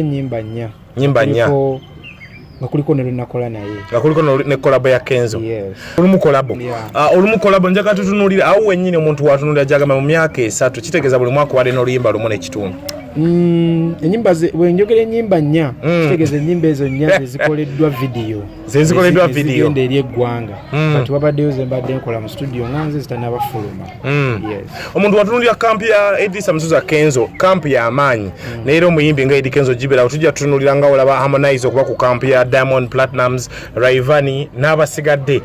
Nyimba nnya nga kuliko ne lunakola naye nga kuliko ne collab ya Kenzo. Yes. Olumu collab. Yeah. Olumu collab njaka tutunulira awo wennyine omuntu watunulira jagama mu myaka 3 kitegeeza buli mwaka wale n'oluyimba lumu n'ekitundu. Enyimba bwe njogera ennyimba nnya kitegeeza ennyimba ezo nnya zezikoleddwa video. Zezikoleddwa video. Zigenda eri eggwanga. Kati wabaddeyo ze mbadde nkola mu studio nga nze zitanabafuluma. Yes. Omuntu watunulira kampu ya Edisa Msuza Kenzo, kampu ya amaanyi. Neero omuyimbi nga Eddy Kenzo Jibera tujja tutunulira nga olaba Harmonize okuba ku kampu ya Diamond Platnumz, Rayvanny n'abasigadde.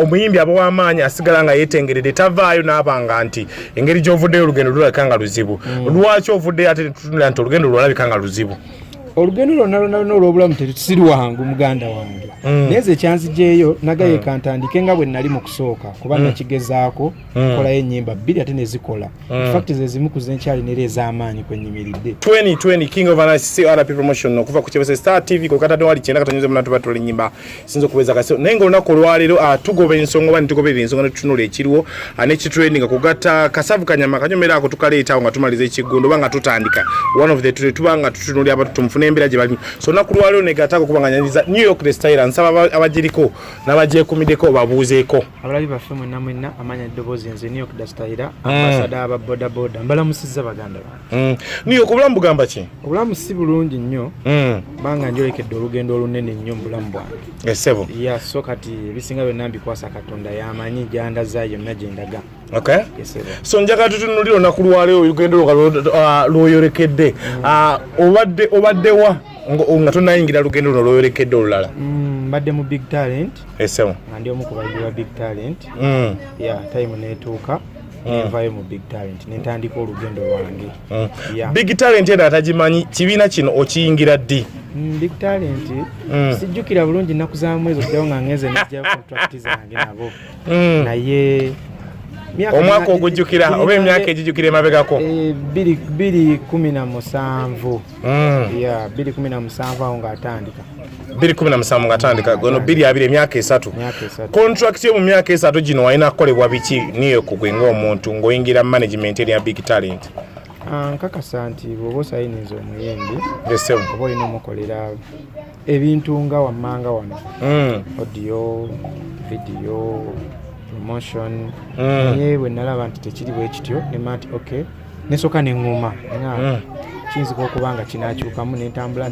Omuyimbi ab'amaanyi asigala nga yeetengeredde tavaayo n'abanga nti engeri gy'ovuddeyo olugendo lulabika nga luzibu. Lwaki ovuddeyo ate tutunulira nti olugendo lulabika nga luzibu? Olugendo lwonna olw'obulamu tetusiri wangu muganda wange. Neze ekyanzijeeyo nagaye kantandike nga bwe nali mu kusooka kuba nakigezaako kolayo ennyimba 2 ate ne zikola. Fact ze zimu ku zenkyali nere ez'amaanyi kwennyimiridde. 2020 King of Anasi CRP promotion okuva ku Chebese Star TV ko katatu wali kyenda katanyuze munatu batole ennyimba sinzo kuweza kasi naye nga olunaku olwaleero tugoba ensonga bani tugobera ensonga ne tutunula ekiriwo ane kitrending kugatta Kasavu Kanyama kanyomera ako tukaleeta nga tumaliza ekigundo banga tutandika one of the two tubanga tutunuli abatu tumfune embira gye bali so naku olwaleero ne gatako kubanganyiriza New York the style nsaba abajiriko n'abajekumideko babuuzeeko abalabi baffe mwenna amanya eddobozi nze New York the style ambassador aba boda boda mbalamusizza baganda bange. New York obulamu bugamba ki? Obulamu si bulungi nnyo banga njolekedde olugendo olunene nnyo mu bulamu bwange. Esebo. Yeah, so kati bisinga byonna mbikwasa Katonda yamanyi gyandaza yonna gye ndaga. Okay. Esebo. So njaga tutunulira olunaku lwaleero olugendo lwoyolekedde obaddewa nga tonayingira lugendo luno lwoyolekedde olulala? Mbadde mu Big Talent. Esebo. Nga ndi omu ku bayizi ba Big Talent. Yeah, time neetuuka. Nenvayo mu Big Talent nentandika olugendo lwange. Yeah. Big Talent yenda atagimanyi kibiina kino okiyingira ddi? Big Talent sijjukira bulungi nnaku za mwezi okuddayo nga ngenze nejja contract zange nabo. Naye omwaka ogujjukira oba emyaka egijjukira emabegako? 2017. Yeah, 2017 awo ng'atandika. 2017 ngatandika gono 22 emyaka 3. Contract yo mu myaka 3 gino walina kukolebwa biki niyo kugwenga omuntu ngoyingira management ya Big Talent? Nkakasa nti bw'oba osayiniza omuyimbi oba olina omukolera ebintu nga wammanga wano audio video promotion naye bwe nalaba nti tekiri bwe kityo nema nti okay nesooka neŋŋuma nga kiyinzika okuba nga kinaakyukamu nentambula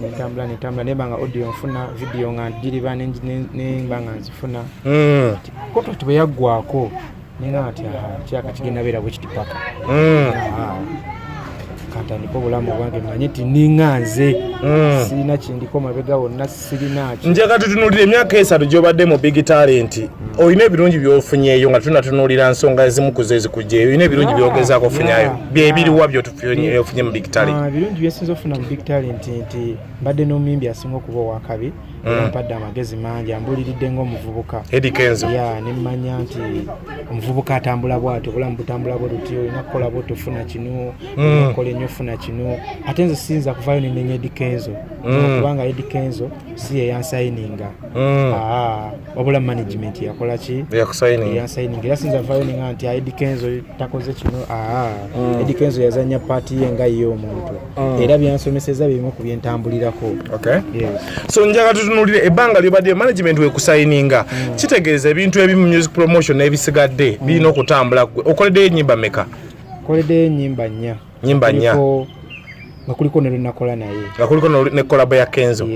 nemba nga audio nfuna video nga njiriba nemba nga nzifuna contract bwe yaggwako nenga nti kyaka kigenda beera bwe kiti paka katandika obulamu bwange manye nti niŋŋanze sirina kindiko mabega wonna sirinaki. Njaga tutunulira emyaka 3 gy'obadde mu Big Talent olina ebirungi by'ofunyeeyo nga tunatunuulira nsonga ezimu ku zo ezikujjeeyo olina ebirungi by'ogezaako ofunyayo byebiriwa by'ofunye mu Big Talent? Ebirungi byesinza ofuna mu Big Talent nti mbadde n'omuyimbi asinga okuba owakabi era mpadde amagezi mangi ambuliridde ng'omuvubuka Eddy Kenzo. Nemmanya nti omuvubuka atambula bw'atyo obulamu butambula bwe luti olina kukola bw'otyo ofuna kino okola ennyo ofuna kino ate nze siyinza kuvaayo nenenya Eddy Kenzo kubanga Eddy Kenzo si ye yansayininga wabula management yakola ki yansayininga era siyinza vaayo nenga nti Eddy Kenzo takoze kino Eddy Kenzo yazanya paati ye nga ye omuntu era byansomeseza bimu ku byentambulirako. So njaga tutunulire ebbanga lyobadde management wekusayininga kitegeeza ebintu ebimu music promotion n'ebisigadde birina okutambula okoleddeyo ennyimba meka? Nkoleddeyo ennyimba nnya nga kuliko ne lunakola naye nga kuliko ne collab ya Kenzo.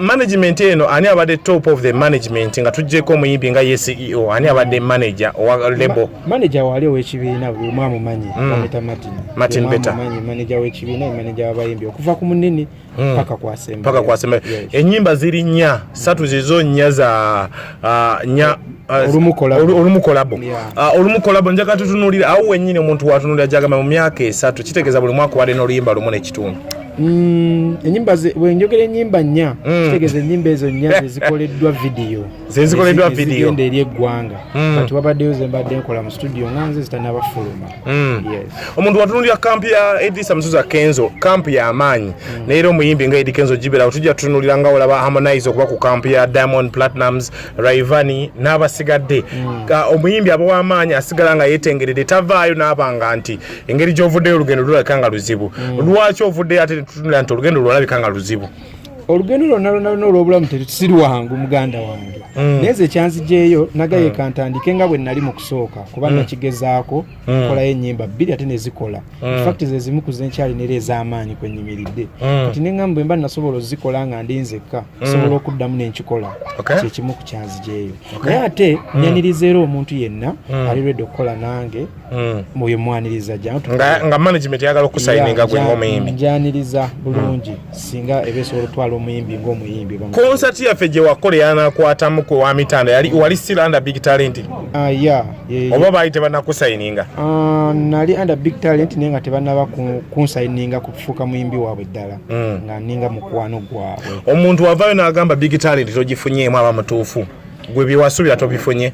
Management eno ani abadde top of the management nga tujjeko omuyimbi nga ye CEO ani abadde manager owa label? Manager wali ow'ekibiina buli omu amumanyi Martin Beta manager w'ekibiina manager w'abayimbi okuva ku munini paka kwasemba. Ennyimba ziri nnya 3 zizo nnya za olumu collab njaga tutunulira awo wennyine omuntu watunulira jagama mu myaka 3 kitegeeza buli mwaka wale n'oluyimba lumu n'ekitundu. Enyimba bwe njogera ennyimba nnya kitegeeza ennyimba ezo nnya zezikoleddwa video. Zigenda eri eggwanga kati wabaddeyo ze mbadde nkola mu studio nga nze zitanabafuluma. Omuntu watunulira kampu ya Edisa Msuza Kenzo kampu ya amaanyi neero omuyimbi nga Eddy Kenzo Jibera tujja tutunulira nga olaba Harmonize okuba ku kampu ya Diamond Platnumz, Rayvanny n'abasigadde. Omuyimbi ab'amaanyi asigala nga yeetengeredde tavaayo n'abanga nti engeri gy'ovuddeyo olugendo lulabika nga luzibu. Lwaki ovuddeyo ate tutunula nti olugendo lwalabika nga luzibu. Olugendo lwonna olw'obulamu si lwangu muganda wange naye nze ekyanzijeeyo nagaye kantandike nga bwe nali mu kusooka kuba nakigezaako kukolayo ennyimba 2 ate ne zikola fact ze zimu ku zenkyali nera ez'amaanyi kwe nnyimiridde kati ne ngamba bwe mba nasobola ozikola nga ndi nzekka sobola okuddamu n'enkikola kyekimu ku kyanzijeeyo naye ate nyaniriza era omuntu yenna ali lwedde okukola nange muyo mwaniriza nga management yagala okusayininga gwe ng'omuyimbi njaniriza bulungi singa ebeesobola otwala omuyimbi ng'omuyimbi concert yaffe gye wakola yanakwatamu ku wa mitanda wali still under Big Talent oba baali tebanakusayininga nali under Big Talent naye nga tebannaba kunsayininga kufuuka muyimbi waabwe ddala nga ninga mukwano gwabwe omuntu wavaayo n'agamba Big Talent togifunyeemu aba mutuufu gwe byewasuubira tobifunye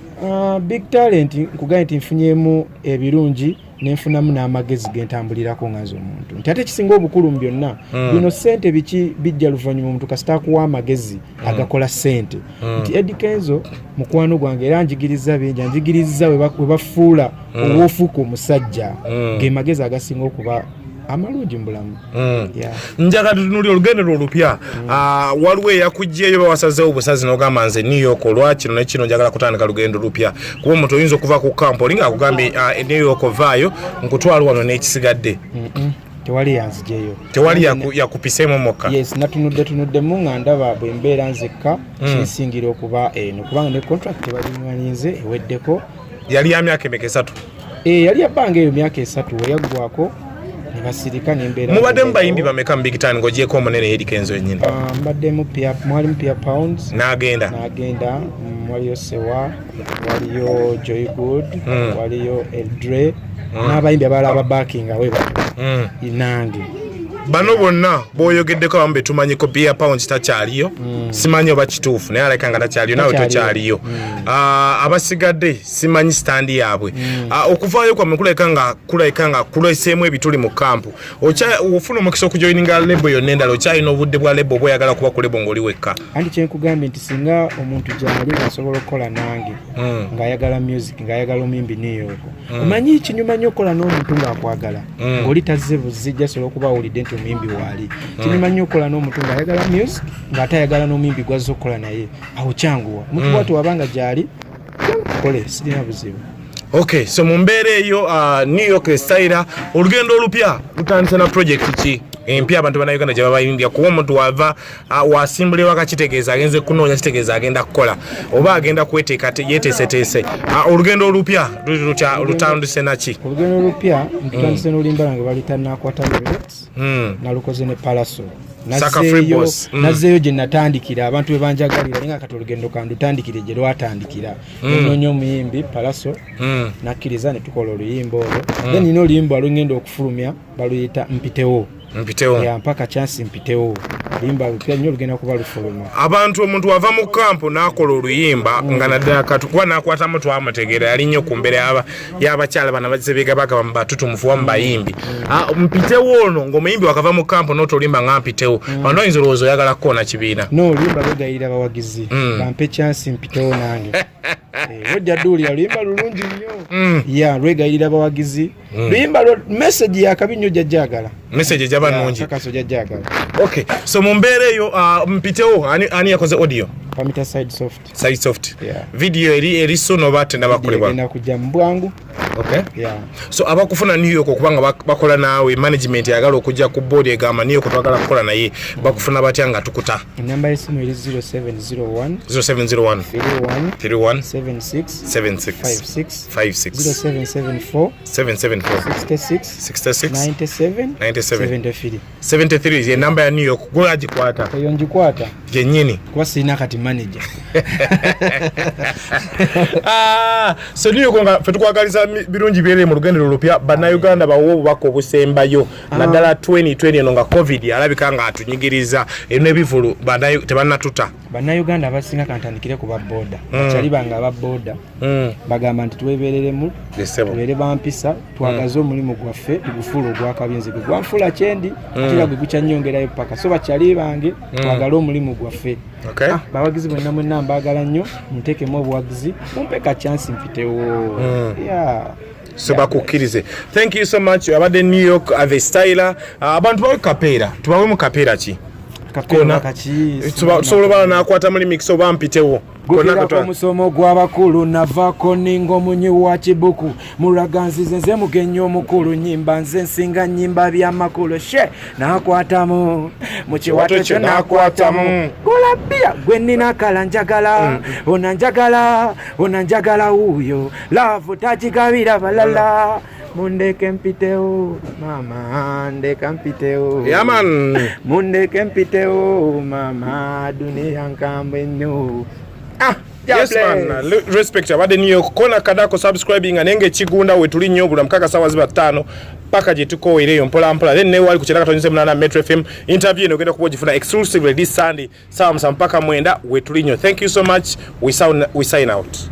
Big Talent nkugambye nti nfunyeemu ebirungi nenfunamu n'amagezi gentambulirako nga nze omuntu nti ate kisinga obukulu mu byonna bino ssente biki bijja luvannyuma omuntu kasita akuwa amagezi agakola ssente nti Eddie Kenzo mukwano gwange era njigiriza bingi anjigiriza we bafuula owoofuuka omusajja ge magezi agasinga okuba amalungi mu bulamu njagala tutunulira olugendo lwo olupya waliwo eyakugjeeyo bawasazeewo obusazi n'ogamba nze New York olwakino nekino njagala kutandika lugendo lupya kuba omuntu oyinza okuva ku kampo olinga akugambye New York ovaayo nkutwala wano n'ekisigadde tewali yanzijeeyo tewali yakupiseemu mokka yes natunuddemu nga ndaba bwe mbeera nzekka kinsingira okuba eno kubanga ne contract tebalimwaninze eweddeko yali ya myaka emeka 3 yali yabbanga eyo myaka 3 weyagwako nebasirika nembeera mubaddemu bayimbi bameka mu Big Town ng'ogyeko omunene Eddie Kenzo yennyini mbaddemu mwalimu Pia Pounds n'agenda waliyo Sewa waliyo Joy Good waliyo Eldre n'abayimbi abalala ababakinga we nange bano bonna b'oyogeddeko abamu be tumanyiko Pia Pounds takyaliyo simanyi oba kituufu naye alabika nga takyaliyo nawe tokyaliyo abasigadde simanyi standi yaabwe okuvaayo kwammwe kulabika nga kuleseemu ebituli mu kampu ofuna omukisa okujoyininga lebo yonna endala okyalina obudde bwa lebo oba oyagala kuba ku lebo ng'oli wekka anti kyenkugambye nti singa omuntu gyali ng'asobola okukola nange ng'ayagala music ng'ayagala omuyimbi New York omanyi kinyuma nnyo okukola n'omuntu ng'akwagala ng'oli tazze buzijja asobola okuba awulidde nti omuyimbi waali kinyuma nnyo okukola n'omuntu ng'ayagala music ng'ate ayagala n'omuyimbi gwazze okukola naye awo kyanguwa omuntu bwati wabanga gyali kole sirina buzibu okay so mu mbeera eyo New York style olugendo olupya lutandise na project ki empya abantu bannayuganda gye babayindya kuba omuntu wava wasimbulirwa kakitegeeza agenze kunoonya kitegeeza agenda kukola oba agenda kweteeka yeeteeseteese olugendo olupya lutandise naki olugendo olupya ntutandise n'olimba lange balitanakwata lyrics nalukoze ne Palaso nazeeyo gye natandikira abantu bebanjagalira naye nga kati olugendo kandutandikire gye lwatandikira nenoonya omuyimbi Palaso nakkiriza ne tukola oluyimba olwo then nina oluyimba olugenda okufulumya baluyita mpitewo mpaka chance mpitewo oluyimba lupya nnyo olugenda kuba lufuluma abantu omuntu wava mu kampu n'akola oluyimba nga naddala katukuba n'akwatamu twamutegeera yali nnyo ku mbeera y'abakyala bana bazze beegabagaba mu batutumufu wa mu bayimbi mpitewo ono ng'omuyimbi wakava mu kampu n'otolimba nga mpitewo abantu oyinza olowooza oyagala kukoona kibiina n'oluyimba lwegayirira abawagizi bampe chance mpitewo nange wejja duulira oluyimba lulungi nnyo lwegayirira abawagizi luyimba message yakabi nnyo jjajjagala message ejaba nnungi kakaso jjajjagala okay so mu mbeera eyo mpitewo ani yakoze audio pamita side soft video eri soon oba tennabakolebwa egenda kujja mu bwangu okay so abakufuna New York okubanga bakola naawe management yagala okujja ku board egamba New York twagala kukola naye bakufuna batya nga tukuta enamba y'essimu eri 0701 31 76 56 0774 66 97 73 ye namba ya New York gola gikwata eyo ngikwata yennyini kuba sirina kati manager so New York nga fe tukwagaliza birungi byere mu lugendo olupya bannayuganda bawo obubaka obusembayo naddala 2020 eno nga covid alabika nga atunyigiriza n'ebivulu tebannatuta bannayuganda abasinga kantandikire ku babooda bakyali banga ababooda bagamba nti twebereremu tubeere bampisa twagaze omulimu gwaffe tugufuula ogwakabinzi gwe gwanfuula kyendi atera gwe gukyanyongerayo paka so bakyali bange twagale omulimu gwaffe bawagizi mwenna mbaagala nnyo munteekemu obuwagizi mumpe ka chance mpitewo soba kukkirize. Thank you so much. Abadde New York the styler. Abantu bawe kapera. Tubawe mu kapera ki? Kapera kachi. Tusobola bala nakwata muri mix oba mpitewo. Gukira ko musomo gw'abakulu navako ningo munyi wa kibuku muraganzi zenze mugenyo mukulu nyimba nze nsinga nyimba bya makulu she nakwatamu mukiwato kyo nakwatamu golabia gwe nina kala njagala onanjagala uyo love tajigabira balala mundeke mpiteo mama ndeka mpiteo yeah man mundeke mpiteo mama dunia nkambe nyo. Yes man, respect abadde niyo kona kadako subscribing anenge chigunda wetuli nnyo bula mukaka sawa ziba 5 paka je tukowereyo mpola mpola then ne wali kuchera katonyeze munana Metro FM interview eno genda kubojifuna exclusively this Sunday sawa mpaka mwenda wetuli nnyo. Thank you so much, we sign out.